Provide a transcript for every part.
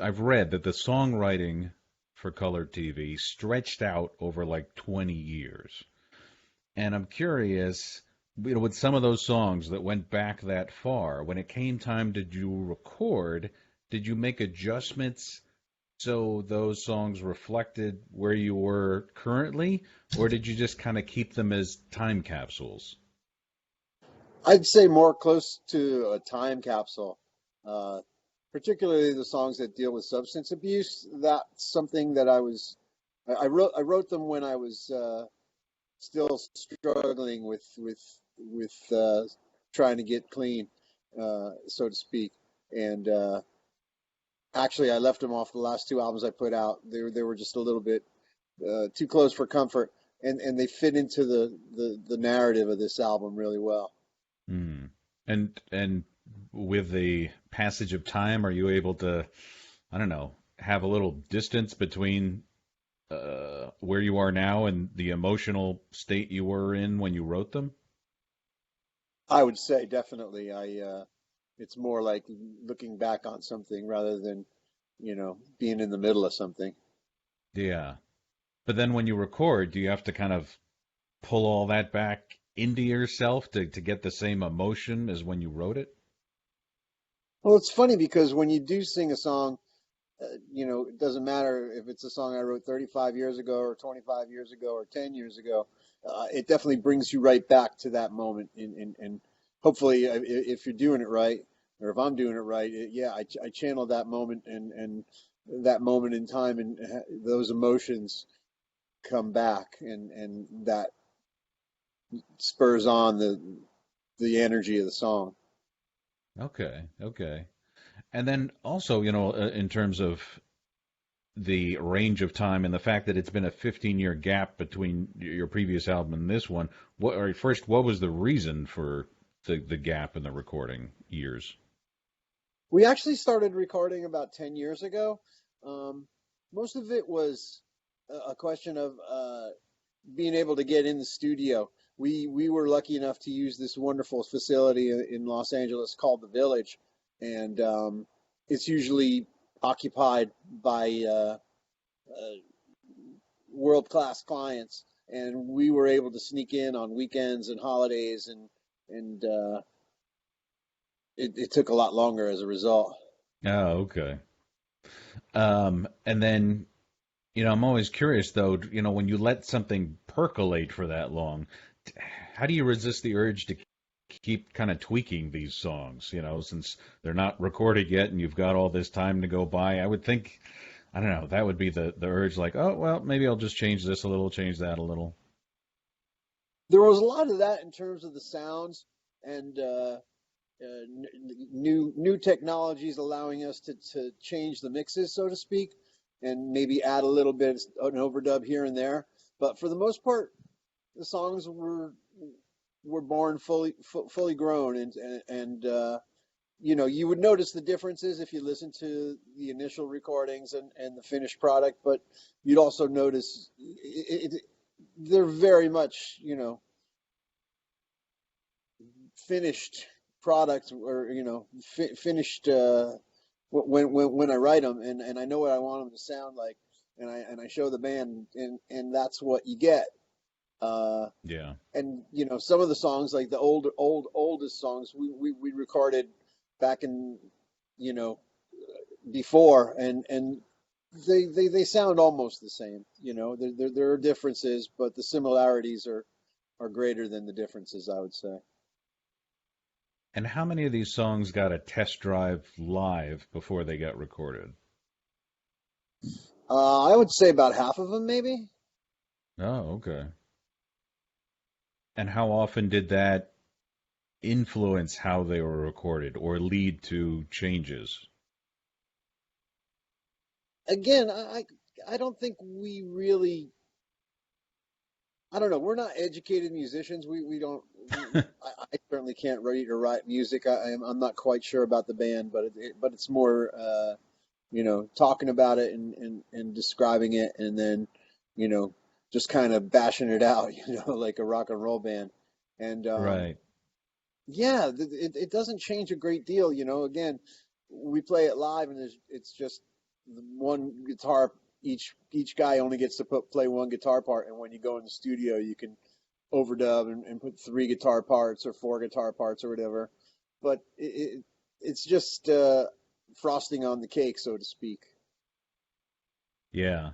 I've read that the songwriting for color TV stretched out over like 20 years. And I'm curious, with some of those songs that went back that far, when it came time to do record, did you make adjustments so those songs reflected where you were currently, or did you just kind of keep them as time capsules? I'd say more close to a time capsule, uh, particularly the songs that deal with substance abuse. That's something that I wrote them when I was still struggling with trying to get clean, so to speak. And actually, I left them off the last two albums I put out. They were just a little bit too close for comfort, and they fit into the narrative of this album really well. Hmm. And with the passage of time, are you able to, I don't know, have a little distance between where you are now and the emotional state you were in when you wrote them? I would say definitely. It's more like looking back on something rather than, being in the middle of something. Yeah. But then when you record, do you have to kind of pull all that back into yourself to get the same emotion as when you wrote it? Well, it's funny because when you do sing a song, it doesn't matter if it's a song I wrote 35 years ago or 25 years ago or 10 years ago. It definitely brings you right back to that moment. And hopefully, if you're doing it right, or if I'm doing it right, yeah, I channel that moment and that moment in time, and those emotions come back, and that spurs on the energy of the song. Okay, okay. And then also, in terms of the range of time and the fact that it's been a 15-year gap between your previous album and this one, what was the reason for the gap in the recording years? We actually started recording about 10 years ago. Um, Most of it was a question of being able to get in the studio. We were lucky enough to use this wonderful facility in Los Angeles called the Village, and it's usually occupied by world class clients. And we were able to sneak in on weekends and holidays, and it took a lot longer as a result. Oh, okay. And then, I'm always curious though, when you let something percolate for that long, how do you resist the urge to keep kind of tweaking these songs, since they're not recorded yet and you've got all this time to go by? I would think, I don't know, that would be the urge like, oh, well, maybe I'll just change this a little, change that a little. There was a lot of that in terms of the sounds and new technologies allowing us to change the mixes, so to speak, and maybe add a little bit of an overdub here and there. But for the most part, the songs were born fully grown, and you would notice the differences if you listen to the initial recordings and the finished product, but you'd also notice they're very much finished product, or finished when I write them, and I know what I want them to sound like, and I show the band, and that's what you get. uh Yeah. and some of the songs, like the oldest songs, we recorded back in, you know before, and they sound almost the same. There are differences, but the similarities are greater than the differences, I would say. And how many of these songs got a test drive live before they got recorded? I would say about half of them, maybe. Oh, okay. And how often did that influence how they were recorded or lead to changes? Again, I don't think we really. I don't know. We're not educated musicians. We don't. I certainly can't read or write music. I'm not quite sure about the band, but it's more talking about it and describing it, and then you know just kind of bashing it out, like a rock and roll band. And Right. yeah, it doesn't change a great deal. Again, we play it live, and it's just one guitar, each guy only gets to play one guitar part, and when you go in the studio, you can overdub and put three guitar parts or four guitar parts or whatever. But it's just frosting on the cake, so to speak. Yeah.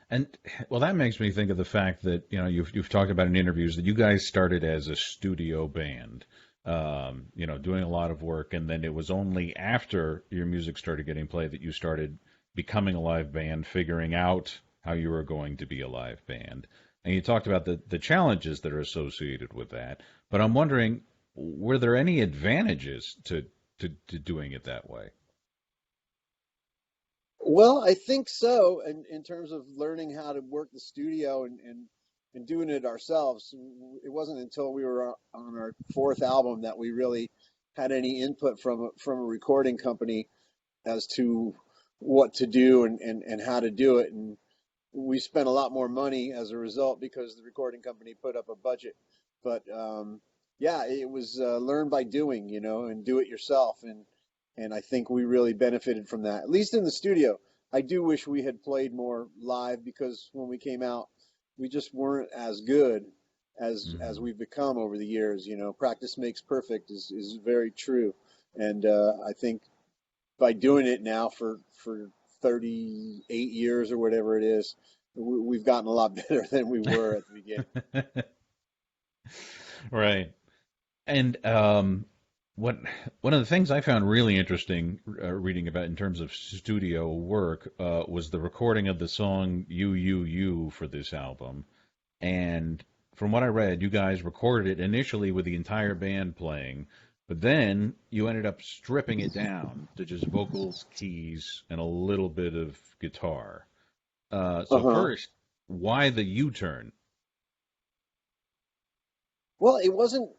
And well, that makes me think of the fact that you've talked about in interviews that you guys started as a studio band, doing a lot of work, and then it was only after your music started getting played that you started becoming a live band, figuring out how you were going to be a live band. And you talked about the challenges that are associated with that. But I'm wondering, were there any advantages to doing it that way? Well, I think so, in terms of learning how to work the studio and doing it ourselves. It wasn't until we were on our fourth album that we really had any input from a recording company as to what to do and how to do it. And we spent a lot more money as a result because the recording company put up a budget. But yeah, it was learn by doing, and do it yourself. And I think we really benefited from that, at least in the studio. I do wish we had played more live because when we came out, we just weren't as good as Hmm. we've become over the years. Practice makes perfect is very true, and I think by doing it now for 38 years or whatever it is, we've gotten a lot better than we were at the beginning. Right. And what one of the things I found really interesting reading about in terms of studio work was the recording of the song You" for this album. And from what I read, you guys recorded it initially with the entire band playing, but then you ended up stripping it down to just vocals, keys, and a little bit of guitar. So Uh-huh. first, why the U-turn? Well, it wasn't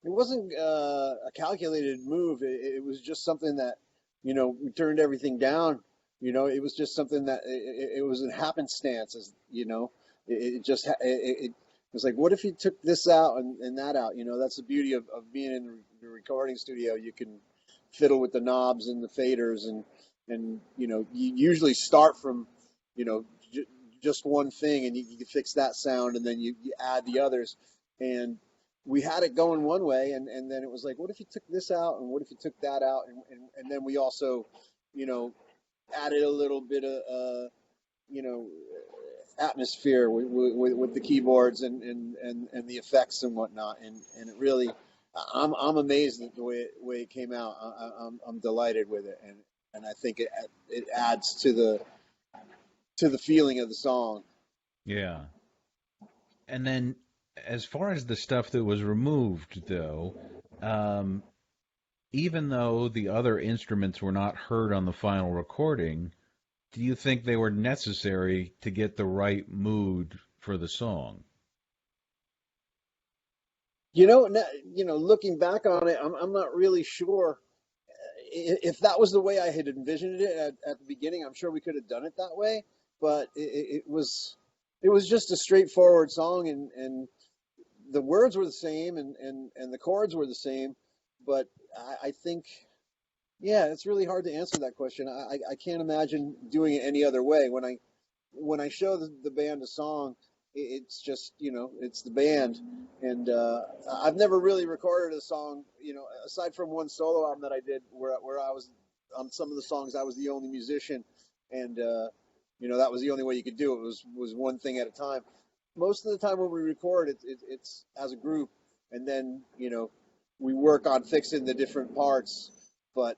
a calculated move. It was just something that, we turned everything down. It was just something that it was a happenstance, as it just it was like, what if you took this out and that out? That's the beauty of being in the recording studio. You can fiddle with the knobs and the faders, and you usually start from, you know, j- just one thing, and you fix that sound, and then you add the others. And we had it going one way, and then it was like, what if you took this out, and what if you took that out, and then we also, you know, added a little bit of, you know, atmosphere with the keyboards and the effects and whatnot, and it really, I'm amazed at the way it came out. I'm delighted with it, and I think it adds to the feeling of the song. Yeah. And then, as far as the stuff that was removed, though, um, even though the other instruments were not heard on the final recording, do you think they were necessary to get the right mood for the song? Looking back on it, I'm not really sure if that was the way I had envisioned it at the beginning. I'm sure we could have done it that way, but it was just a straightforward song, and the words were the same, and the chords were the same, but I think, yeah, it's really hard to answer that question. I can't imagine doing it any other way. When I show the band a song, it's just, it's the band, and I've never really recorded a song, aside from one solo album that I did where I was on some of the songs I was the only musician, and that was the only way you could do it, was one thing at a time. Most of the time when we record, it's as a group, and then we work on fixing the different parts, but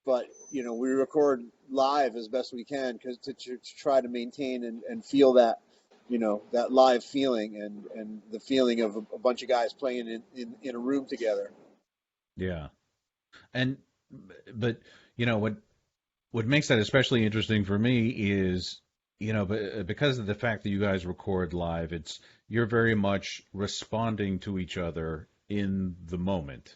we record live as best we can because to try to maintain and feel that that live feeling and the feeling of a bunch of guys playing in a room together. Yeah. And but what makes that especially interesting for me is because of the fact that you guys record live, it's you're very much responding to each other in the moment.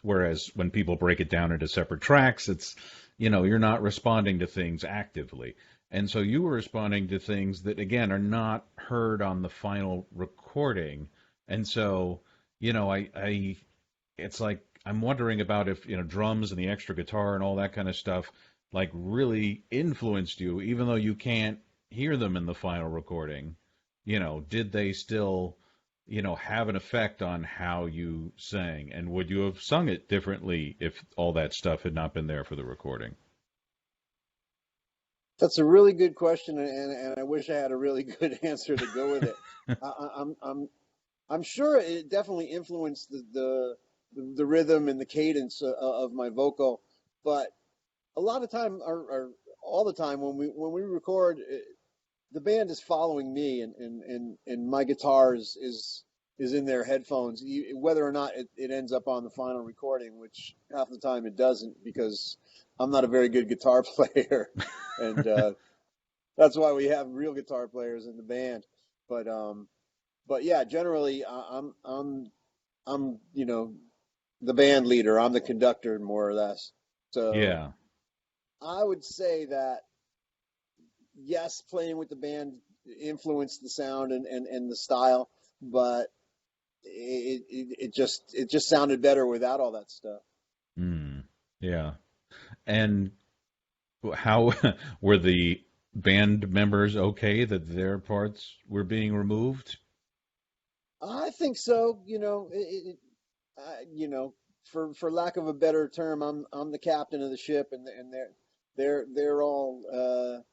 Whereas when people break it down into separate tracks, it's you're not responding to things actively. And so you were responding to things that again are not heard on the final recording. And so, I it's like I'm wondering about if drums and the extra guitar and all that kind of stuff. like really influenced you, even though you can't hear them in the final recording? Did they still, have an effect on how you sang? And would you have sung it differently if all that stuff had not been there for the recording? That's a really good question, and I wish I had a really good answer to go with it. I'm sure it definitely influenced the rhythm and the cadence of my vocal, but a lot of time, or all the time when we record, the band is following me, and my guitar is in their headphones, whether or not it ends up on the final recording, which half the time it doesn't because I'm not a very good guitar player, and that's why we have real guitar players in the band. But yeah, generally I'm the band leader. I'm the conductor more or less. So Yeah. I would say that yes, playing with the band influenced the sound and the style, but it just sounded better without all that stuff. Mm, yeah. And how were the band members okay that their parts were being removed? I think so. For lack of a better term, I'm the captain of the ship, and they're all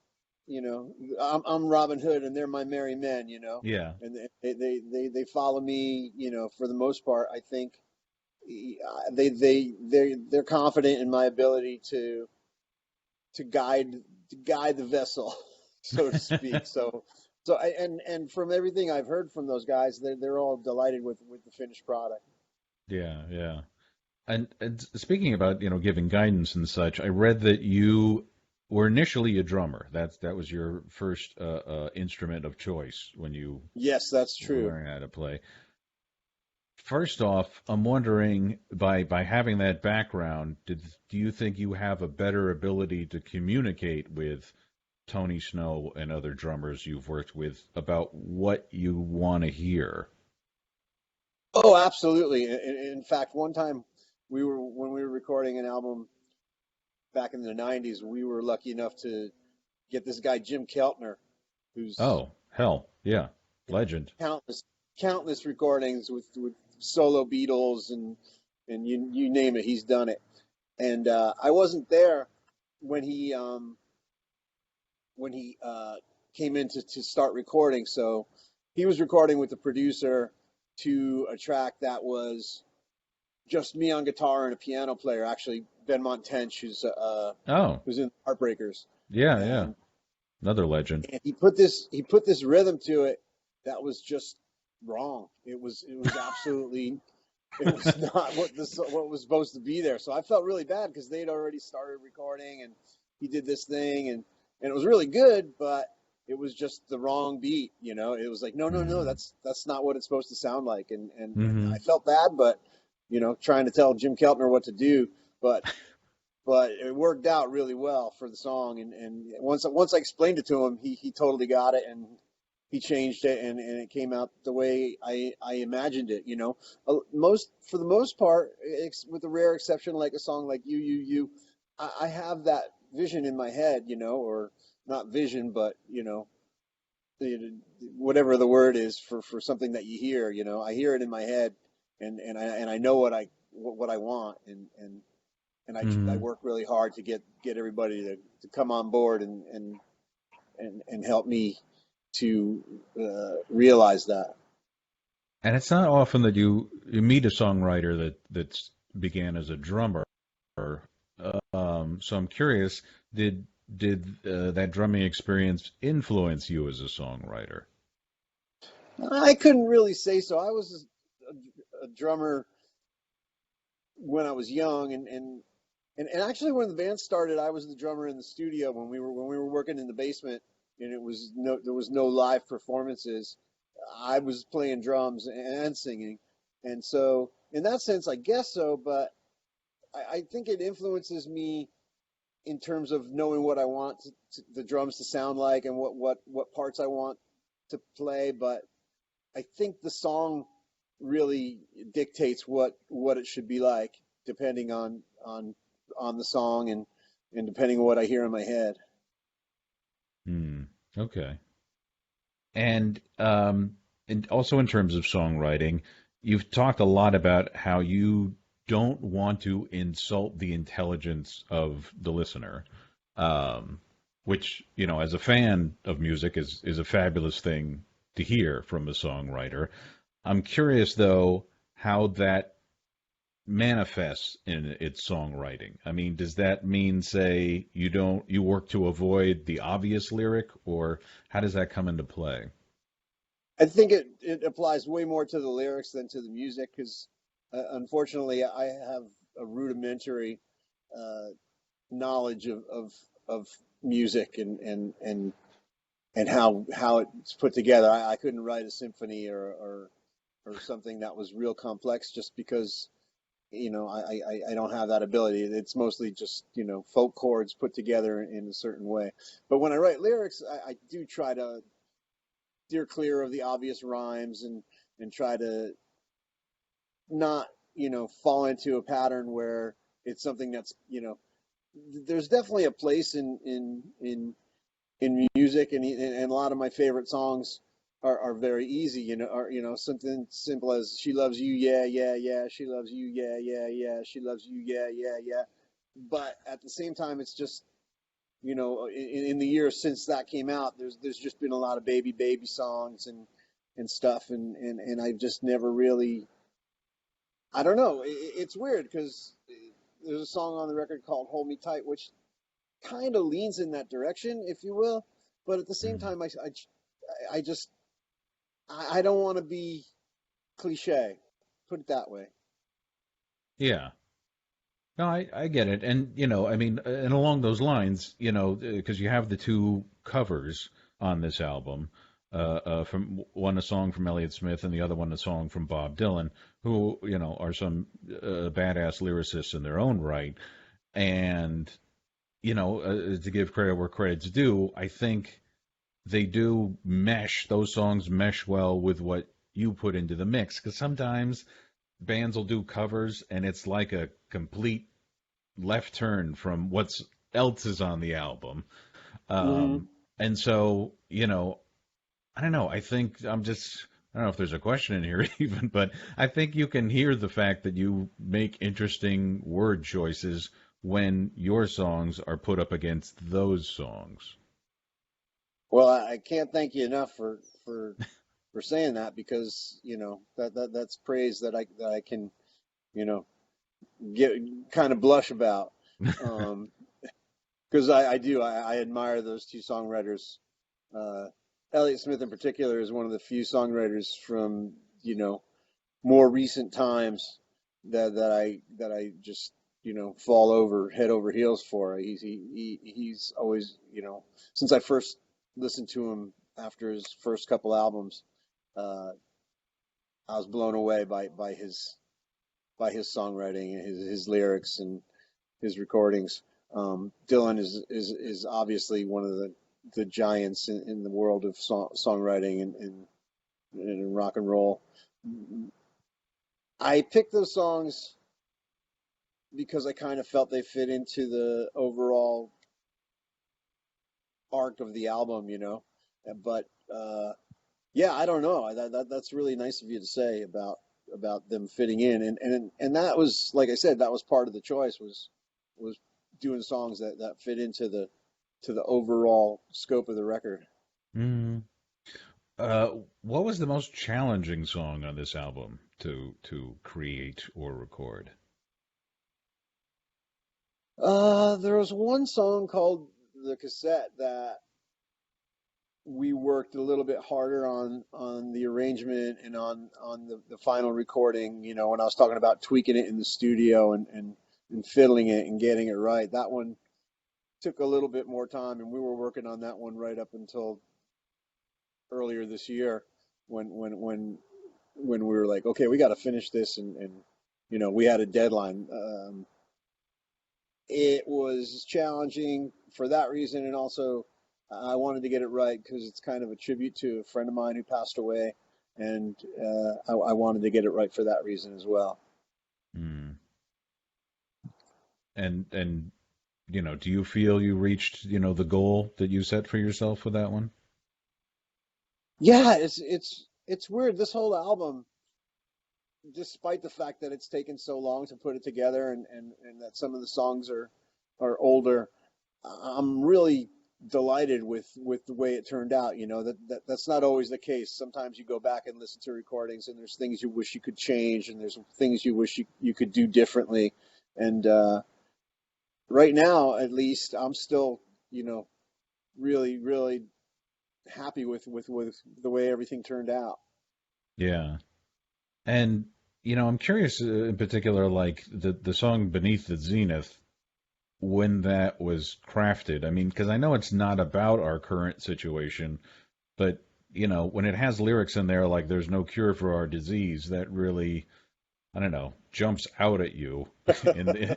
I'm Robin Hood and they're my merry men, Yeah. and they follow me, for the most part. I think they're confident in my ability to guide to guide the vessel, so to speak. And from everything I've heard from those guys, they're all delighted with the finished product. Yeah, yeah. And speaking about, giving guidance and such, I read that you were initially a drummer. That was your first instrument of choice when you Yes, that's were true. learning how to play. First off, I'm wondering, by having that background, do you think you have a better ability to communicate with Tony Snow and other drummers you've worked with about what you want to hear? Oh, absolutely. In fact, one time when we were recording an album back in the '90s, we were lucky enough to get this guy Jim Keltner, who's Oh, hell, yeah, legend. countless recordings with solo Beatles and you name it, he's done it. And I wasn't there when he came in to start recording, so he was recording with the producer to a track that was just me on guitar and a piano player. Actually, Ben Montench, Oh, who's in Heartbreakers, yeah, yeah, and another legend. he put this rhythm to it that was just wrong. It was absolutely it was not what was supposed to be there. So I felt really bad because they'd already started recording and he did this thing and it was really good, but it was just the wrong beat. It was like, no, no, no, Mm-hmm. that's not what it's supposed to sound like. And Mm-hmm. I felt bad, but trying to tell Jim Keltner what to do, but it worked out really well for the song. And once I explained it to him, he totally got it and he changed it and it came out the way I imagined it. For the most part, with the rare exception like a song like You, I have that vision in my head, or not vision, but whatever the word is for something that you hear. I hear it in my head and I know what I want and I Mm-hmm. work really hard to get everybody to come on board and help me to realize that. And it's not often that you meet a songwriter that's began as a drummer. So I'm curious, did that drumming experience influence you as a songwriter? I couldn't really say so. I was a drummer when I was young, and actually when the band started, I was the drummer in the studio when we were working in the basement, and there was no live performances. I was playing drums and singing, and so in that sense, I guess so. But I think it influences me in terms of knowing what I want the drums to sound like and what parts I want to play. But I think the song really dictates what it should be like, depending on the song and depending on what I hear in my head. Hmm. Okay. And also in terms of songwriting, you've talked a lot about how you don't want to insult the intelligence of the listener, um, which, as a fan of music is a fabulous thing to hear from a songwriter. I'm curious, though, how that manifests in its songwriting. I mean, does that mean, say, you work to avoid the obvious lyric, or how does that come into play? I think it applies way more to the lyrics than to the music because, unfortunately, I have a rudimentary uh, knowledge of music and how it's put together. I couldn't write a symphony or something that was real complex just because I don't have that ability. It's mostly just folk chords put together in a certain way. But when I write lyrics, I do try to steer clear of the obvious rhymes and try to not fall into a pattern where it's something that's there's definitely a place in music, and a lot of my favorite songs are very easy, or something simple as "She loves you, yeah, yeah, yeah. She loves you, yeah, yeah, yeah. She loves you, yeah, yeah, yeah." But at the same time, it's just in the years since that came out, there's just been a lot of baby songs and stuff, and I've just never really. I don't know. It's weird because there's a song on the record called "Hold Me Tight," which kind of leans in that direction, if you will. But at the same Mm. time, I just I don't want to be cliche. Put it that way. Yeah. No, I get it. And, I mean, and along those lines, because you have the two covers on this album, from one a song from Elliott Smith and the other one a song from Bob Dylan, who, are some badass lyricists in their own right. And, to give credit where credit's due, I think those songs mesh well with what you put into the mix. Because sometimes bands will do covers and it's like a complete left turn from what's else is on the album. Hmm. And so, I don't know. I don't know if there's a question in here even, but I think you can hear the fact that you make interesting word choices when your songs are put up against those songs. Well, I can't thank you enough for saying that because that's praise that I can you know get kind of blush about. Um, because I do I admire those two songwriters. Uh, Elliott Smith in particular is one of the few songwriters from you know more recent times that I just fall over head over heels for. He's always since I first listened to him after his first couple albums, uh, I was blown away by his songwriting and his lyrics and his recordings. Dylan is obviously one of the giants in the world of songwriting and rock and roll. I picked those songs because I kind of felt they fit into the overall arc of the album. But yeah, I don't know. That's really nice of you to say about them fitting in, and that was like I said, that was part of the choice was doing songs that fit into the overall scope of the record. Mm. What was the most challenging song on this album to create or record? There was one song called "The Cassette" that we worked a little bit harder on the arrangement and on the final recording. When I was talking about tweaking it in the studio and fiddling it and getting it right, that one took a little bit more time, and we were working on that one right up until earlier this year when we were like, okay, we got to finish this, and we had a deadline. It was challenging for that reason, and also I wanted to get it right because it's kind of a tribute to a friend of mine who passed away, and I wanted to get it right for that reason as well. Mm. And do you feel you reached, the goal that you set for yourself with that one? Yeah, it's weird. This whole album, despite the fact that it's taken so long to put it together, and that some of the songs are older, I'm really delighted with the way it turned out. That's not always the case. Sometimes you go back and listen to recordings, and there's things you wish you could change, and there's things you wish you could do differently. And right now, at least, I'm still, really, really happy with the way everything turned out. Yeah. And, I'm curious in particular, like the song Beneath the Zenith, when that was crafted. I mean, because I know it's not about our current situation, but, when it has lyrics in there like there's no cure for our disease, that really, I don't know, jumps out at you in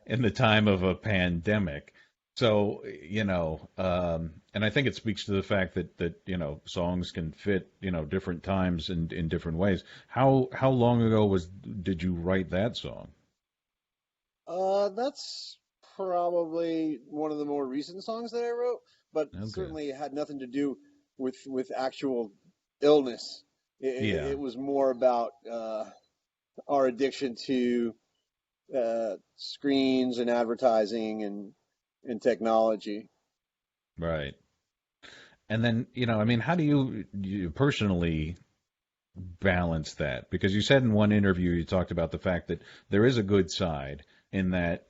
in the time of a pandemic. So, and I think it speaks to the fact that songs can fit, different times in different ways. How long ago did you write that song? That's probably one of the more recent songs that I wrote, but Okay. certainly it had nothing to do with actual illness. Yeah. It was more about our addiction to screens and advertising and technology. Right. And then, I mean, how do you personally balance that? Because you said in one interview you talked about the fact that there is a good side in that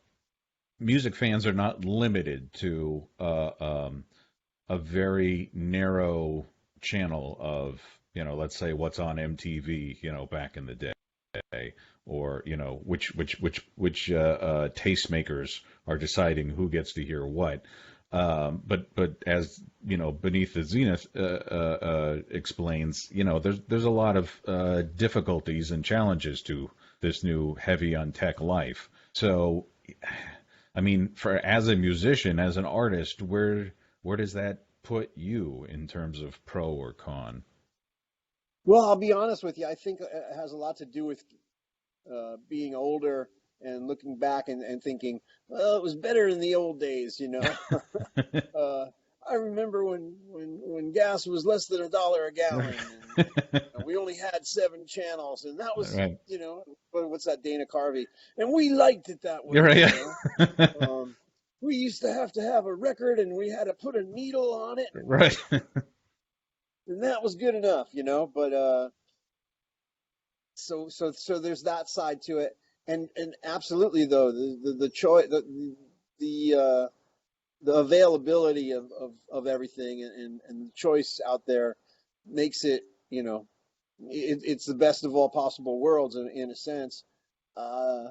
music fans are not limited to a very narrow channel of, let's say what's on MTV, back in the day, or which tastemakers are deciding who gets to hear what. But as Beneath the Zenith explains, there's a lot of difficulties and challenges to this new heavy on tech life. So, I mean, for as a musician, as an artist, where does that put you in terms of pro or con? Well, I'll be honest with you. I think it has a lot to do with being older and looking back and thinking, well, it was better in the old days. Uh, I remember when gas was less than $1 a Right. gallon, and we only had 7 channels, and that was, Right. what's that, Dana Carvey, and we liked it that You're way. right. Um, we used to have a record, and we had to put a needle on it, Right. and that was good enough. But so there's that side to it, and absolutely though the choice the the availability of everything and the choice out there makes it, it's the best of all possible worlds in a sense. Uh,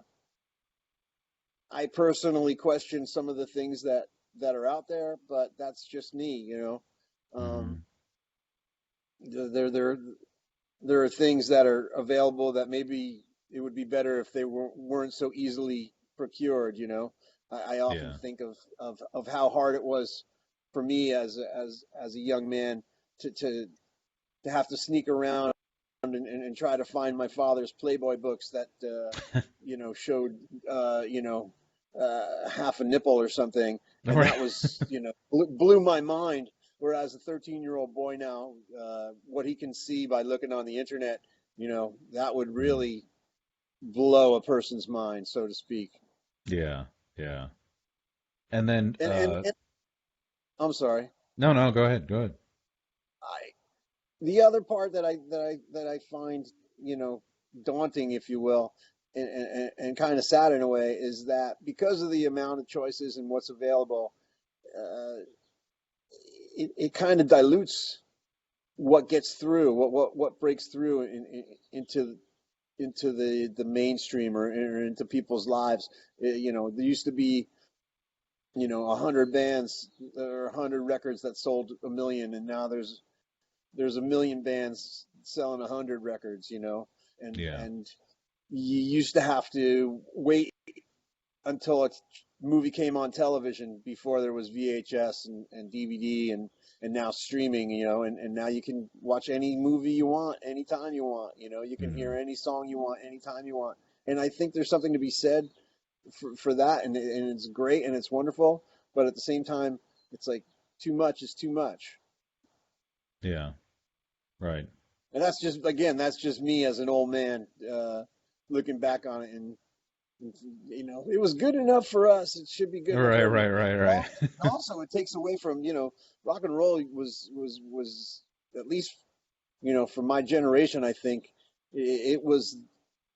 I personally question some of the things that are out there, but that's just me. Um, Hmm. there there are things that are available that maybe it would be better if they weren't so easily procured. I often Yeah. think of how hard it was for me as a young man to have to sneak around and try to find my father's Playboy books that showed half a nipple or something, and Right. that was blew my mind. Whereas a 13-year-old boy now, what he can see by looking on the internet, that would Mm. really blow a person's mind, so to speak. Yeah. Yeah. And then, And I'm sorry. no, no, go ahead. Go ahead. I The other part that I find, you know, daunting, if you will, and kind of sad in a way, is that because of the amount of choices and what's available, uh, it kind of dilutes what gets through, what breaks through into the mainstream or into people's lives. There used to be 100 bands or 100 records that sold a million, and now there's a million bands selling 100 records. Yeah. And you used to have to wait until a movie came on television before there was VHS and DVD and now streaming. And now you can watch any movie you want anytime you want. You can hear Hmm. any song you want anytime you want. And I think there's something to be said for that, and it's great and it's wonderful. But at the same time, it's like too much is too much. Yeah. Right. And that's just, again, that's just me as an old man looking back on it, and it was good enough for us. It should be good enough for Right. Right. everybody. Right. Right. Also, it takes away from, rock and roll was at least, for my generation, I think it was,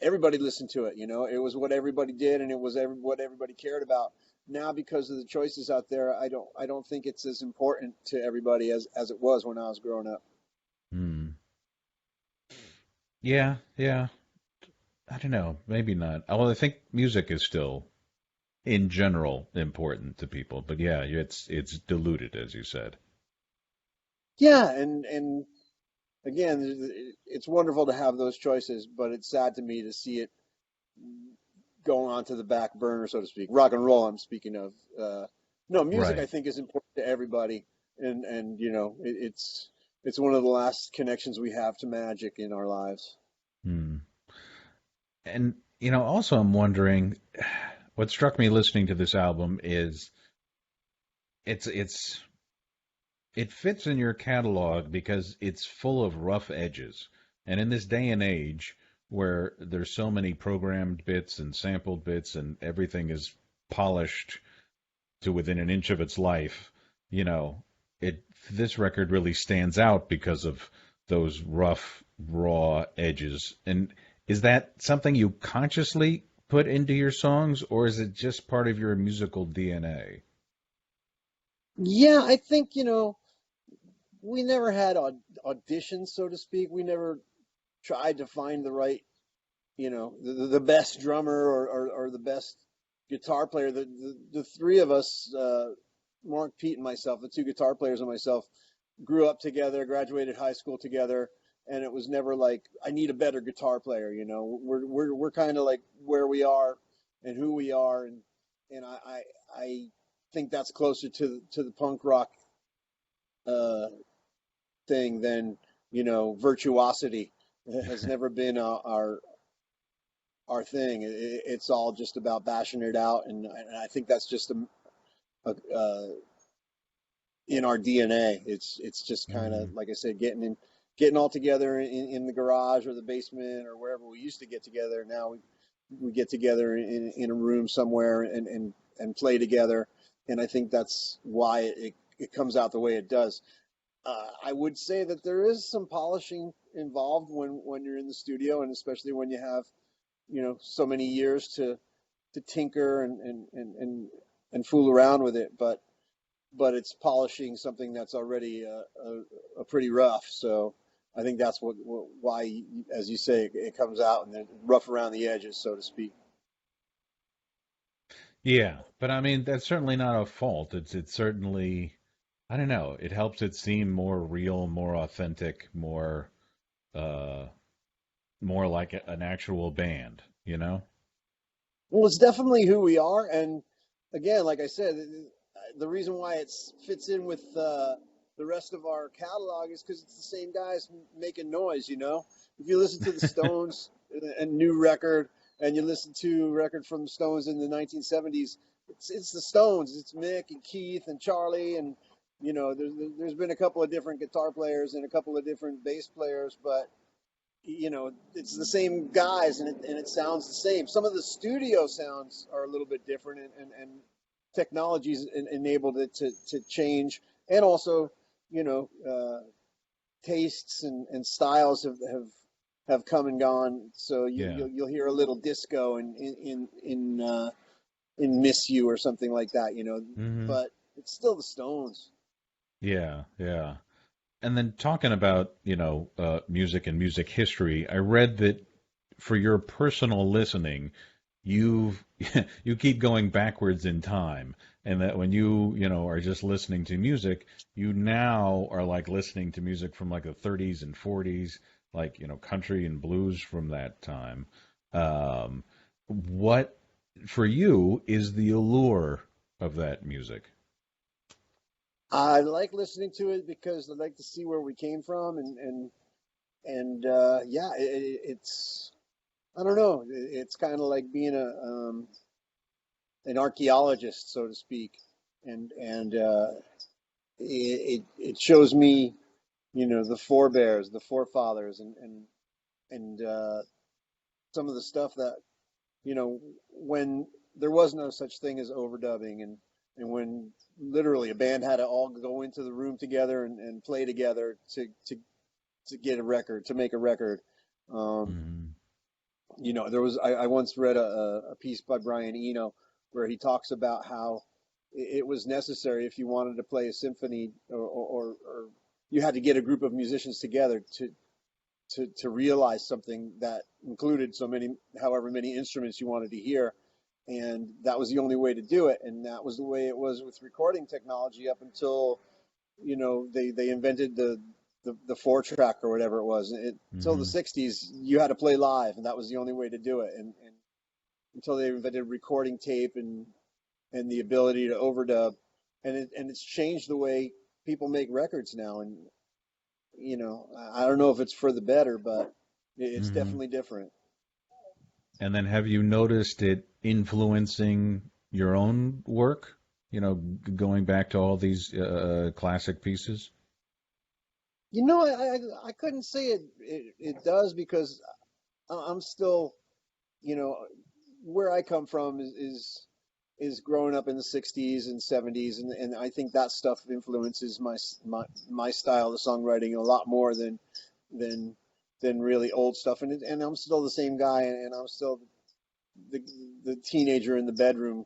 everybody listened to it. It was what everybody did, and it was what everybody cared about. Now, because of the choices out there, I don't think it's as important to everybody as it was when I was growing up. Hmm. Yeah. Yeah. I don't know. Maybe not. Well, I think music is still, in general, important to people. But yeah, it's diluted, as you said. Yeah, and again, it's wonderful to have those choices, but it's sad to me to see it going on to the back burner, so to speak. Rock and roll, I'm speaking of. No, music, I Right. think, is important to everybody, and it's one of the last connections we have to magic in our lives. Hmm. And also I'm wondering, what struck me listening to this album is it's it fits in your catalog because it's full of rough edges. And in this day and age where there's so many programmed bits and sampled bits and everything is polished to within an inch of its life, you know, it this record really stands out because of those rough, raw edges. And is that something you consciously put into your songs, or is it just part of your musical DNA? Yeah, I think, we never had auditions, so to speak. We never tried to find the right, the best drummer or the best guitar player. The three of us, Mark, Pete, and myself, the two guitar players and myself, grew up together, graduated high school together, and it was never like I need a better guitar player. We're kind of like where we are and who we are, and I think that's closer to the punk rock uh, thing than virtuosity. It has never been our thing. It's all just about bashing it out, and I think that's just in our DNA. It's just kind of Mm, like I said, getting all together in the garage or the basement or wherever we used to get together. Now we get together in a room somewhere and play together, and I think that's why it comes out the way it does. I would say that there is some polishing involved when you're in the studio, and especially when you have so many years to tinker and fool around with it. But it's polishing something that's already a pretty rough. So I think that's why, as you say, it comes out and then rough around the edges, so to speak. yeah, but I mean that's certainly not a fault. It's certainly, I don't know. It helps it seem more real, more authentic, uh more like an actual band, you know? Well, it's definitely who we are, and again, like I said, the reason why it fits in with the rest of our catalog is because it's the same guys making noise. If you listen to the Stones and new record, and you listen to a record from the Stones in the 1970s, it's the Stones. It's Mick and Keith and Charlie, and there's been a couple of different guitar players and a couple of different bass players, but it's the same guys, and it sounds the same. Some of the studio sounds are a little bit different, and technology's enabled it to change, and also, you know, uh, tastes and styles have come and gone. So Yeah. you'll hear a little disco in Miss You or something like that, Hmm. but it's still the Stones. Yeah, yeah. And then talking about, music and music history, I read that for your personal listening, you've you keep going backwards in time, and that when are just listening to music, you now are like listening to music from like the 30s and 40s, like, country and blues from that time. Um, what for you is the allure of that music? I like listening to it because I like to see where we came from, and yeah, it's I don't know. It's kind of like being an archaeologist, so to speak, and it shows me, the forebears, the forefathers, and some of the stuff that, when there was no such thing as overdubbing, and when literally a band had to all go into the room together and play together to get a record, to make a record. Um, Mm-hmm. there was, I once read a piece by Brian Eno where he talks about how it was necessary if you wanted to play a symphony, or you had to get a group of musicians together to realize something that included however many instruments you wanted to hear. And that was the only way to do it. And that was the way it was with recording technology up until, they invented the 4-track or whatever it was. Until the Mm-hmm. 60s, you had to play live, and that was the only way to do it. And until they invented recording tape and the ability to overdub, and it's changed the way people make records now. And I don't know if it's for the better, but it's Mm-hmm. definitely different. And then have you noticed it influencing your own work? Going back to all these classic pieces? I couldn't say it does, because I'm still, you know, where I come from is growing up in the 60s and 70s, and I think that stuff influences my style of songwriting a lot more than than really old stuff. And I'm still the same guy, and I'm still the the teenager in the bedroom,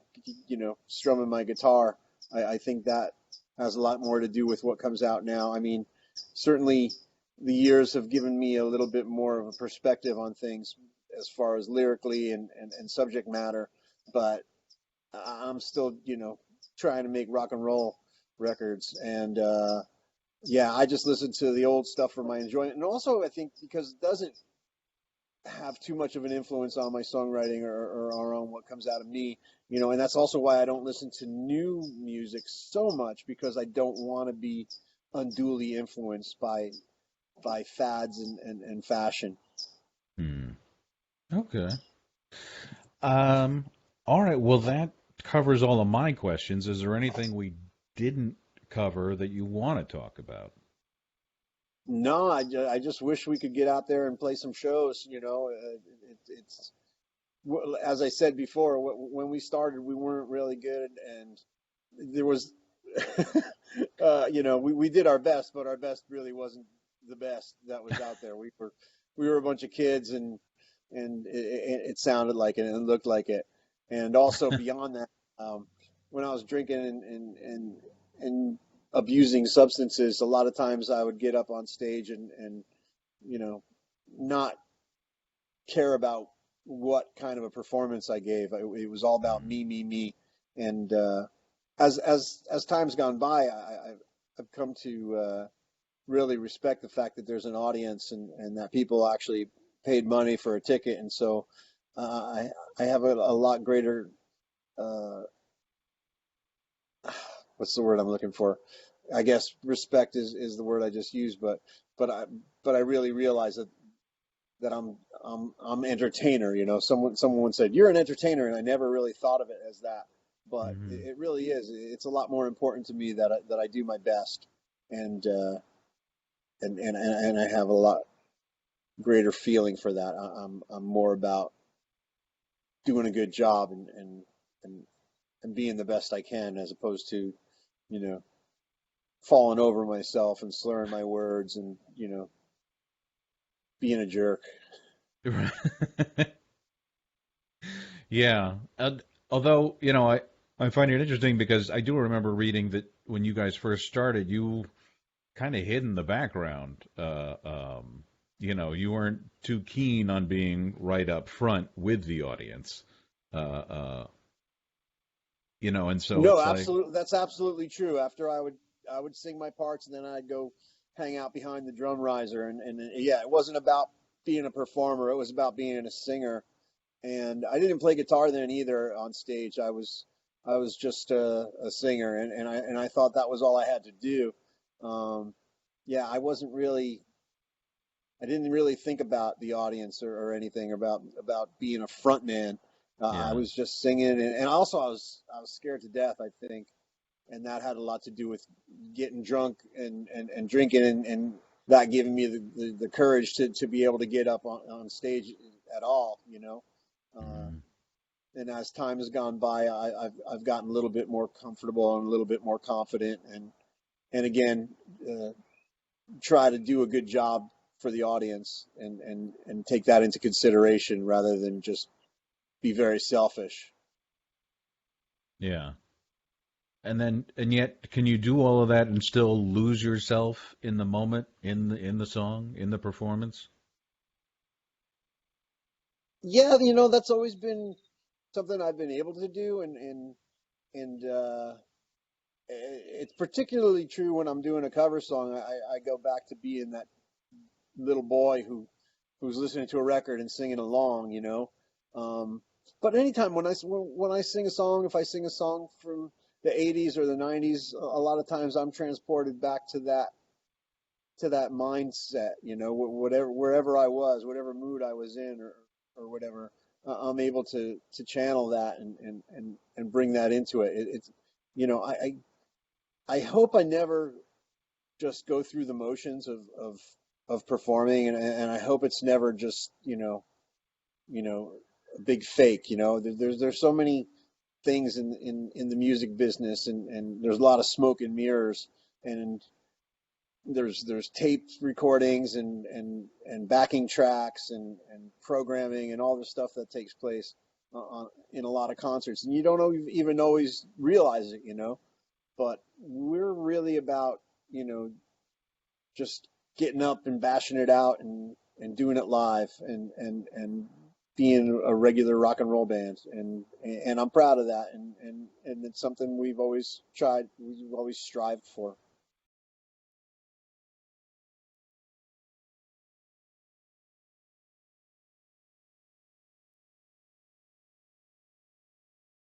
strumming my guitar. I think that has a lot more to do with what comes out now. I mean, certainly the years have given me a little bit more of a perspective on things as far as lyrically and subject matter, but I'm still, trying to make rock and roll records. And yeah, I just listen to the old stuff for my enjoyment. And also, I think because it doesn't have too much of an influence on my songwriting or on what comes out of me, and that's also why I don't listen to new music so much, because I don't want to be unduly influenced by fads and fashion. Hmm. Okay. Um, all right. Well, that covers all of my questions. Is there anything we didn't cover that you want to talk about? No, I just wish we could get out there and play some shows. It's as I said before, when we started, we weren't really good, and there was, we did our best, but our best really wasn't the best that was out there. We were a bunch of kids, and it sounded like it and it looked like it. And also beyond that, um, when I was drinking and abusing substances, a lot of times I would get up on stage and you know not care about what kind of a performance I gave. It was all about Hmm. me, and as time's gone by, I've come to really respect the fact that there's an audience, and that people actually paid money for a ticket, and so I have a lot greater, uh, what's the word I'm looking for? I guess respect is the word I just used, but I but I really realize that I'm entertainer. Someone said you're an entertainer, and I never really thought of it as that, but Hmm. it really is. It's a lot more important to me that I do my best, and and I have a lot greater feeling for that. I'm more about doing a good job and and being the best I can, as opposed to, you know, falling over myself and slurring my words and, being a jerk. Yeah. Although, I find it interesting because I do remember reading that when you guys first started, you kind of hid in the background. You weren't too keen on being right up front with the audience. And so No, it's like, absolutely. That's absolutely true. After I would sing my parts, and then I'd go hang out behind the drum riser, and yeah, it wasn't about being a performer. It was about being a singer. And I didn't play guitar then either on stage. I was just a singer, and I thought that was all I had to do. Um, yeah, I didn't really think about the audience or anything about being a front man. I Yeah. was just singing, and also I was scared to death, I think, and that had a lot to do with getting drunk and drinking, and not giving me the courage to be able to get up on stage at all, you know. Uh, Mm. and as time has gone by, I've gotten a little bit more comfortable and a little bit more confident, and again, uh, try to do a good job for the audience, and take that into consideration rather than just be very selfish. Yeah. And yet, can you do all of that and still lose yourself in the moment, in the song, in the performance? Yeah, that's always been something I've been able to do, and it's particularly true when I'm doing a cover song. I go back to being that little boy who's listening to a record and singing along, you know. Um, but anytime when I sing a song, if I sing a song from the '80s or the '90s, a lot of times I'm transported back to that mindset, you know, whatever wherever I was, whatever mood I was in, or whatever. I'm able to channel that and bring that into it. It's you know I hope I never just go through the motions of performing, and I hope it's never just you know a big fake. There's so many things in the music business, and there's a lot of smoke and mirrors, and there's tape recordings and backing tracks and programming and all the stuff that takes place in a lot of concerts, and you don't even always realize it, but we're really about just getting up and bashing it out and doing it live and being a regular rock and roll band, and I'm proud of that, and it's something we've always strived for.